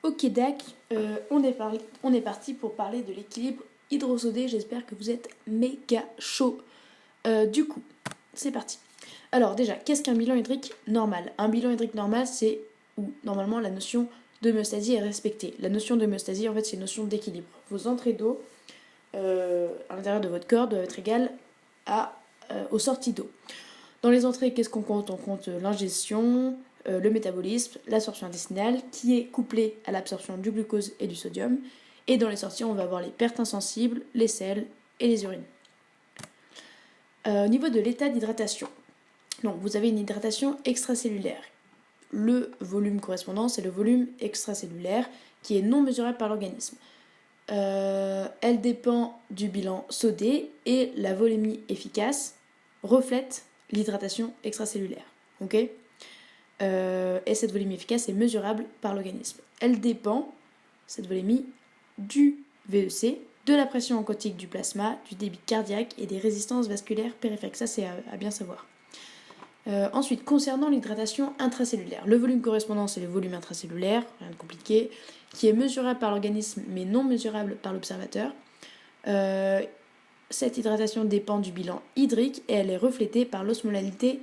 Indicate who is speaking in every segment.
Speaker 1: Ok, Dac, on est parti pour parler de l'équilibre hydrosodé. J'espère que vous êtes méga chaud. Du coup, c'est parti. Alors déjà, qu'est-ce qu'un bilan hydrique normal? Un bilan hydrique normal, c'est où normalement la notion d'homéostasie est respectée. La notion d'homéostasie, en fait, c'est une notion d'équilibre. Vos entrées d'eau à l'intérieur de votre corps doivent être égales aux sorties d'eau. Dans les entrées, qu'est-ce qu'on compte? On compte l'ingestion, le métabolisme, l'absorption intestinale, qui est couplée à l'absorption du glucose et du sodium. Et dans les sorties, on va avoir les pertes insensibles, les selles et les urines. Au niveau de l'état d'hydratation, donc vous avez une hydratation extracellulaire. Le volume correspondant, c'est le volume extracellulaire qui est non mesurable par l'organisme. Elle dépend du bilan sodé et la volémie efficace reflète l'hydratation extracellulaire. Ok. Et cette volémie efficace est mesurable par l'organisme. Elle dépend, cette volémie, du VEC, de la pression oncotique du plasma, du débit cardiaque et des résistances vasculaires périphériques. Ça, c'est à bien savoir. Ensuite, concernant l'hydratation intracellulaire, le volume correspondant, c'est le volume intracellulaire, rien de compliqué, qui est mesurable par l'organisme mais non mesurable par l'observateur. Cette hydratation dépend du bilan hydrique et elle est reflétée par l'osmolalité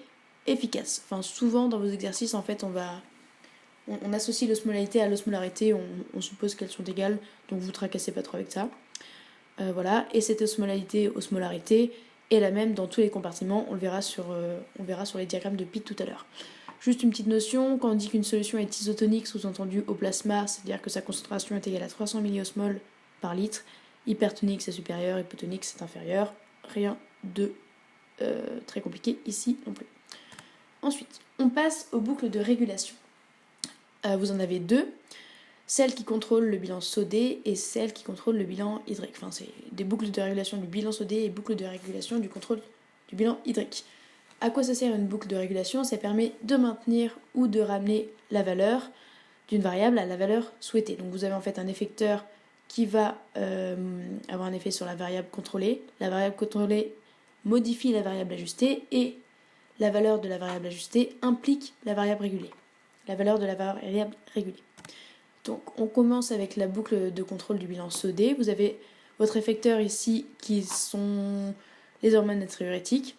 Speaker 1: efficace. Enfin, souvent dans vos exercices, en fait, on associe l'osmolalité à l'osmolarité, on suppose qu'elles sont égales, donc vous tracassez pas trop avec ça. Voilà, et cette osmolarité est la même dans tous les compartiments, on verra sur les diagrammes de Pitt tout à l'heure. Juste une petite notion, quand on dit qu'une solution est isotonique, sous-entendu au plasma, c'est-à-dire que sa concentration est égale à 300 milliosmoles par litre, hypertonique c'est supérieur, hypotonique c'est inférieur, rien de très compliqué ici non plus. Ensuite, on passe aux boucles de régulation. Vous en avez deux, celle qui contrôle le bilan sodé et celle qui contrôle le bilan hydrique. Enfin, c'est des boucles de régulation du bilan sodé et boucles de régulation du contrôle du bilan hydrique. À quoi ça sert une boucle de régulation? Ça permet de maintenir ou de ramener la valeur d'une variable à la valeur souhaitée. Donc vous avez en fait un effecteur qui va avoir un effet sur la variable contrôlée. La variable contrôlée modifie la variable ajustée et la valeur de la variable ajustée implique la variable régulée. La valeur de la variable régulée. Donc on commence avec la boucle de contrôle du bilan sodé. Vous avez votre effecteur ici qui sont les hormones natriurétiques.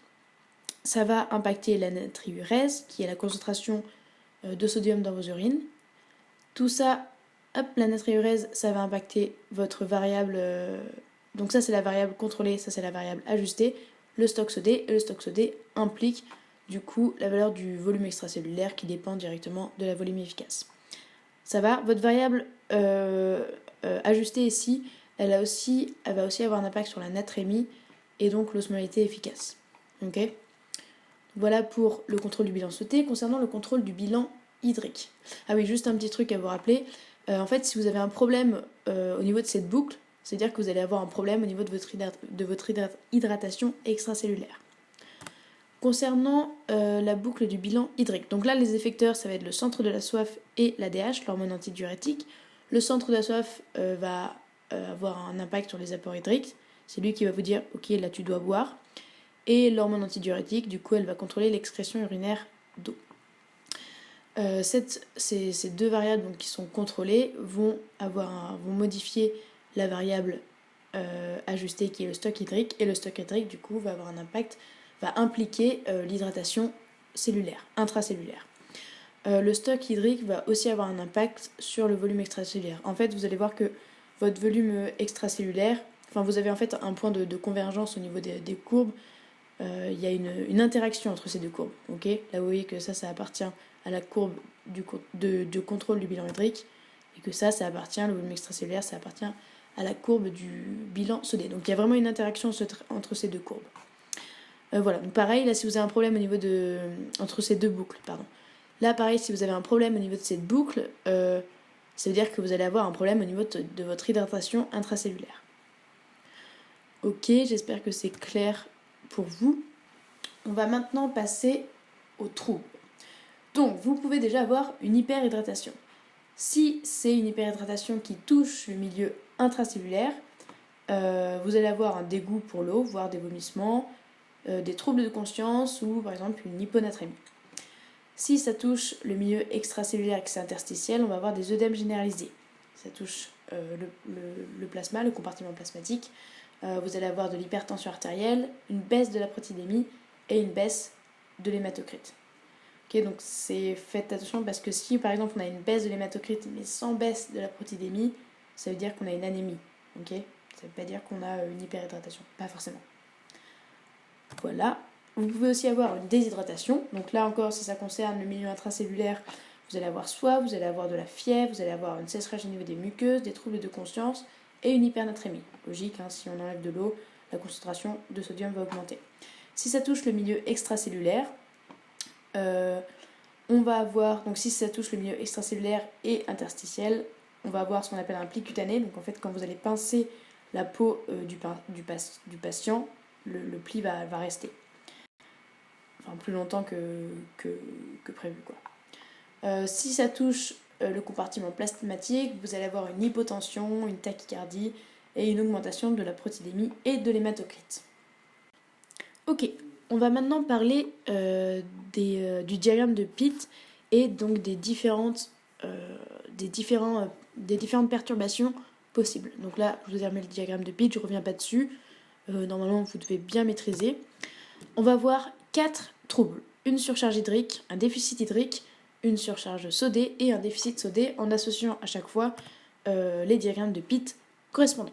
Speaker 1: Ça va impacter la natriurèse qui est la concentration de sodium dans vos urines. Tout ça, hop, la natriurèse, ça va impacter votre variable. Donc ça c'est la variable contrôlée, ça c'est la variable ajustée. Le stock sodé, et le stock sodé implique du coup la valeur du volume extracellulaire qui dépend directement de la volémie efficace. Ça va, votre variable ajustée ici, elle va aussi avoir un impact sur la natrémie et donc l'osmolalité efficace. Ok. Voilà pour le contrôle du bilan sodé. Concernant le contrôle du bilan hydrique. Ah oui, juste un petit truc à vous rappeler. En fait, si vous avez un problème au niveau de cette boucle, c'est-à-dire que vous allez avoir un problème au niveau de votre hydratation extracellulaire. Concernant la boucle du bilan hydrique, donc là les effecteurs ça va être le centre de la soif et l'ADH, l'hormone antidiurétique. Le centre de la soif va avoir un impact sur les apports hydriques, c'est lui qui va vous dire ok là tu dois boire. Et l'hormone antidiurétique, du coup elle va contrôler l'excrétion urinaire d'eau. Ces deux variables donc, qui sont contrôlées vont modifier la variable ajustée qui est le stock hydrique, et le stock hydrique du coup va avoir un impact, va impliquer l'hydratation cellulaire, intracellulaire. Le stock hydrique va aussi avoir un impact sur le volume extracellulaire. En fait, vous allez voir que votre volume extracellulaire, enfin vous avez en fait un point de convergence au niveau des courbes. Il y a une interaction entre ces deux courbes. Okay, là vous voyez que ça appartient à la courbe de contrôle du bilan hydrique, et que ça appartient, le volume extracellulaire, ça appartient à la courbe du bilan sodé. Donc il y a vraiment une interaction entre ces deux courbes. Voilà, donc pareil, là si vous avez un problème au niveau entre ces deux boucles, pardon. Là pareil, si vous avez un problème au niveau de cette boucle, ça veut dire que vous allez avoir un problème au niveau de votre hydratation intracellulaire. Ok, j'espère que c'est clair pour vous. On va maintenant passer aux troubles. Donc, vous pouvez déjà avoir une hyperhydratation. Si c'est une hyperhydratation qui touche le milieu intracellulaire, vous allez avoir un dégoût pour l'eau, voire des vomissements, des troubles de conscience ou par exemple une hyponatrémie. Si ça touche le milieu extracellulaire et que c'est interstitiel, on va avoir des œdèmes généralisés. ça touche le plasma, le compartiment plasmatique. Vous allez avoir de l'hypertension artérielle, une baisse de la protidémie et une baisse de l'hématocrite. Okay, donc faites attention parce que si par exemple on a une baisse de l'hématocrite mais sans baisse de la protidémie, ça veut dire qu'on a une anémie. Okay, ça ne veut pas dire qu'on a une hyperhydratation, pas forcément. Voilà. Vous pouvez aussi avoir une déshydratation. Donc là encore, si ça concerne le milieu intracellulaire, vous allez avoir soif, vous allez avoir de la fièvre, vous allez avoir une sécheresse au niveau des muqueuses, des troubles de conscience et une hypernatrémie. Logique, hein, si on enlève de l'eau, la concentration de sodium va augmenter. Si ça touche le milieu extracellulaire, on va avoir, donc si ça touche le milieu extracellulaire et interstitiel, on va avoir ce qu'on appelle un pli cutané. Donc en fait, quand vous allez pincer la peau du patient, le pli va rester. Enfin, plus longtemps que prévu, quoi. Si ça touche le compartiment plasmatique, vous allez avoir une hypotension, une tachycardie et une augmentation de la protidémie et de l'hématocrite. Ok, on va maintenant parler du diagramme de Pitt et donc des différentes perturbations possibles. Donc là, je vous ai remis le diagramme de Pitt, je ne reviens pas dessus. Normalement, vous devez bien maîtriser. On va voir 4 troubles. Une surcharge hydrique, un déficit hydrique, une surcharge sodée et un déficit sodé en associant à chaque fois les diagrammes de Pitt correspondants.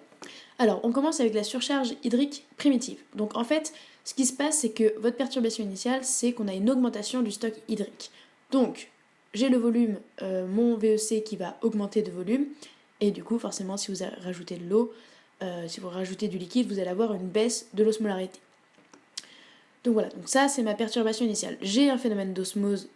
Speaker 1: Alors, on commence avec la surcharge hydrique primitive. Donc en fait, ce qui se passe, c'est que votre perturbation initiale, c'est qu'on a une augmentation du stock hydrique. Donc, j'ai le volume, mon VEC qui va augmenter de volume, et du coup, forcément, si vous rajoutez de l'eau, si vous rajoutez du liquide, vous allez avoir une baisse de l'osmolarité. Donc voilà, donc ça c'est ma perturbation initiale. J'ai un phénomène d'osmose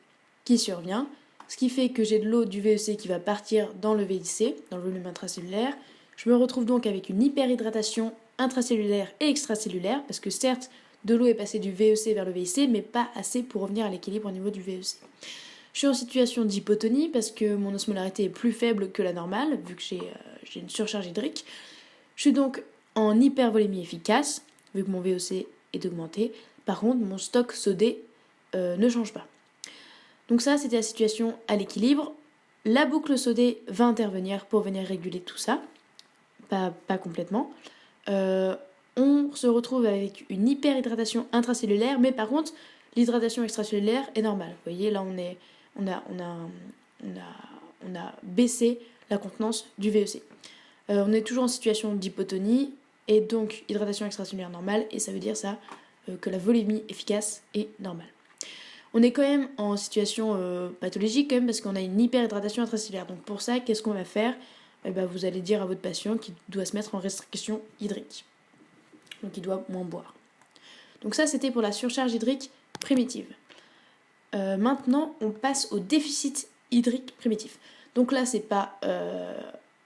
Speaker 1: qui survient, ce qui fait que j'ai de l'eau du VEC qui va partir dans le VIC, dans le volume intracellulaire. Je me retrouve donc avec une hyperhydratation intracellulaire et extracellulaire, parce que certes, de l'eau est passée du VEC vers le VIC, mais pas assez pour revenir à l'équilibre au niveau du VEC. Je suis en situation d'hypotonie, parce que mon osmolarité est plus faible que la normale, vu que j'ai une surcharge hydrique. Je suis donc en hypervolémie efficace, vu que mon VEC est augmenté. Par contre, mon stock sodé ne change pas. Donc ça, c'était la situation à l'équilibre. La boucle sodée va intervenir pour venir réguler tout ça. Pas complètement. On se retrouve avec une hyperhydratation intracellulaire, mais par contre, l'hydratation extracellulaire est normale. Vous voyez, là, on a baissé la contenance du VEC. On est toujours en situation d'hypotonie, et donc hydratation extracellulaire normale, et ça veut dire ça que la volémie efficace est normale. On est quand même en situation pathologique quand même parce qu'on a une hyperhydratation intracellulaire. Donc pour ça, qu'est-ce qu'on va faire ? Vous allez dire à votre patient qu'il doit se mettre en restriction hydrique. Donc il doit moins boire. Donc ça, c'était pour la surcharge hydrique primitive. Maintenant, on passe au déficit hydrique primitif. Donc là, c'est pas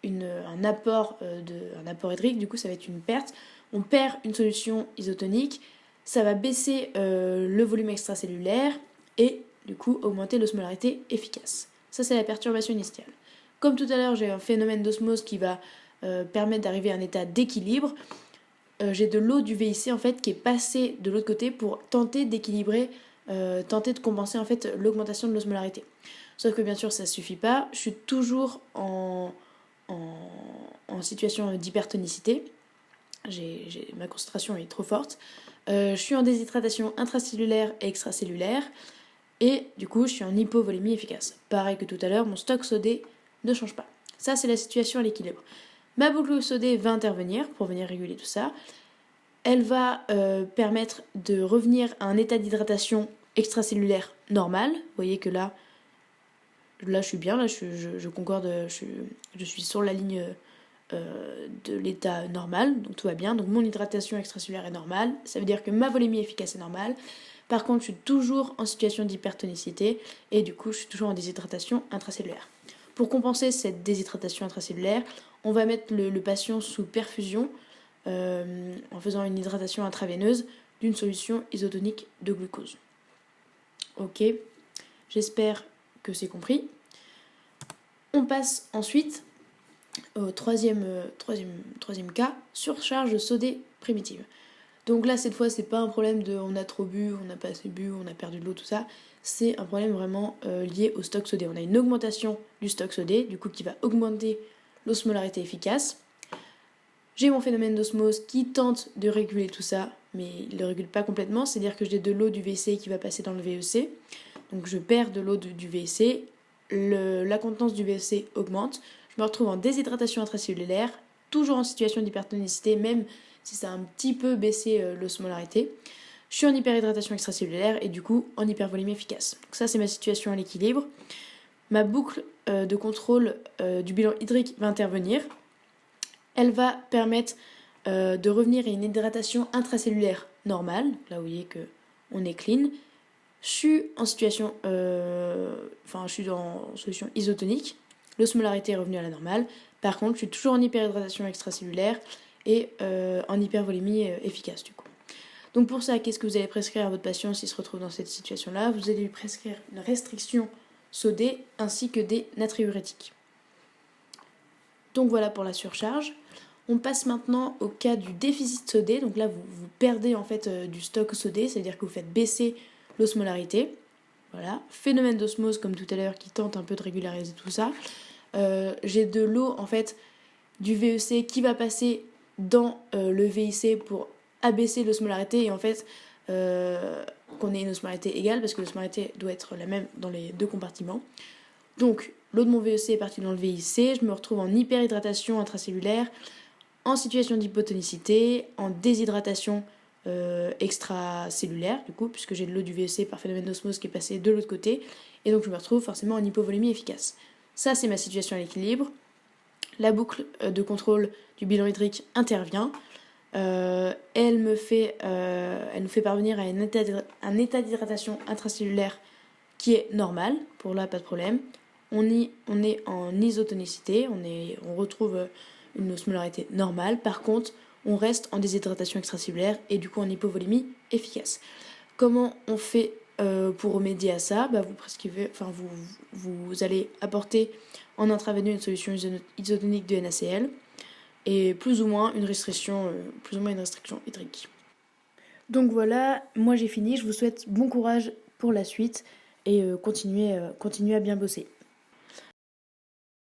Speaker 1: un apport hydrique, du coup ça va être une perte. On perd une solution isotonique. Ça va baisser le volume extracellulaire et du coup augmenter l'osmolarité efficace. Ça, c'est la perturbation initiale. Comme tout à l'heure, j'ai un phénomène d'osmose qui va permettre d'arriver à un état d'équilibre. J'ai de l'eau du VIC en fait qui est passée de l'autre côté pour tenter d'équilibrer, tenter de compenser en fait l'augmentation de l'osmolarité. Sauf que bien sûr, ça ne suffit pas. Je suis toujours en situation d'hypertonicité. Ma concentration est trop forte. Je suis en déshydratation intracellulaire et extracellulaire. Et du coup, je suis en hypovolémie efficace. Pareil que tout à l'heure, mon stock sodé ne change pas. Ça, c'est la situation à l'équilibre. Ma boucle sodée va intervenir pour venir réguler tout ça. Elle va permettre de revenir à un état d'hydratation extracellulaire normal. Vous voyez que là je suis bien, là je concorde, je suis sur la ligne de l'état normal, donc tout va bien. Donc mon hydratation extracellulaire est normale, ça veut dire que ma volémie efficace est normale. Par contre, je suis toujours en situation d'hypertonicité et du coup, je suis toujours en déshydratation intracellulaire. Pour compenser cette déshydratation intracellulaire, on va mettre le patient sous perfusion en faisant une hydratation intraveineuse d'une solution isotonique de glucose. Ok, j'espère que c'est compris. On passe ensuite au troisième cas, surcharge sodée primitive. Donc là, cette fois, c'est pas un problème de on a trop bu, on n'a pas assez bu, on a perdu de l'eau, tout ça. C'est un problème vraiment lié au stock sodé. On a une augmentation du stock sodé, du coup, qui va augmenter l'osmolarité efficace. J'ai mon phénomène d'osmose qui tente de réguler tout ça, mais il ne le régule pas complètement, c'est-à-dire que j'ai de l'eau du WC qui va passer dans le VEC, donc je perds de l'eau du VEC, la contenance du VEC augmente, je me retrouve en déshydratation intracellulaire, toujours en situation d'hypertonicité, même si ça a un petit peu baissé l'osmolarité. Je suis en hyperhydratation extracellulaire et du coup en hypervolémie efficace. Donc ça c'est ma situation à l'équilibre. Ma boucle de contrôle du bilan hydrique va intervenir. Elle va permettre de revenir à une hydratation intracellulaire normale. Là vous voyez qu'on est clean. Je suis en situation, je suis en solution isotonique. L'osmolarité est revenue à la normale. Par contre, je suis toujours en hyperhydratation extracellulaire et en hypervolémie efficace du coup. Donc pour ça, qu'est-ce que vous allez prescrire à votre patient s'il se retrouve dans cette situation-là? Vous allez lui prescrire une restriction sodée ainsi que des natriurétiques. Donc voilà pour la surcharge. On passe maintenant au cas du déficit sodé. Donc là, vous perdez en fait du stock sodé, c'est-à-dire que vous faites baisser l'osmolarité. Voilà, phénomène d'osmose comme tout à l'heure qui tente un peu de régulariser tout ça. J'ai de l'eau en fait du VEC qui va passer dans le VIC pour abaisser l'osmolarité et en fait qu'on ait une osmolarité égale parce que l'osmolarité doit être la même dans les deux compartiments. Donc l'eau de mon VEC est partie dans le VIC, je me retrouve en hyperhydratation intracellulaire, en situation d'hypotonicité, en déshydratation extracellulaire du coup puisque j'ai de l'eau du VEC par phénomène d'osmose qui est passée de l'autre côté et donc je me retrouve forcément en hypovolémie efficace. Ça c'est ma situation à l'équilibre. La boucle de contrôle du bilan hydrique intervient. Elle nous fait parvenir à un état d'hydratation intracellulaire qui est normal. Pour là, pas de problème. On est en isotonicité, on retrouve une osmolarité normale. Par contre, on reste en déshydratation extracellulaire et du coup en hypovolémie efficace. Comment on fait pour remédier à ça? Vous allez apporter en intraveineux une solution isotonique de NaCl et plus ou moins une restriction hydrique. Donc voilà, moi j'ai fini, je vous souhaite bon courage pour la suite et continuez à bien bosser.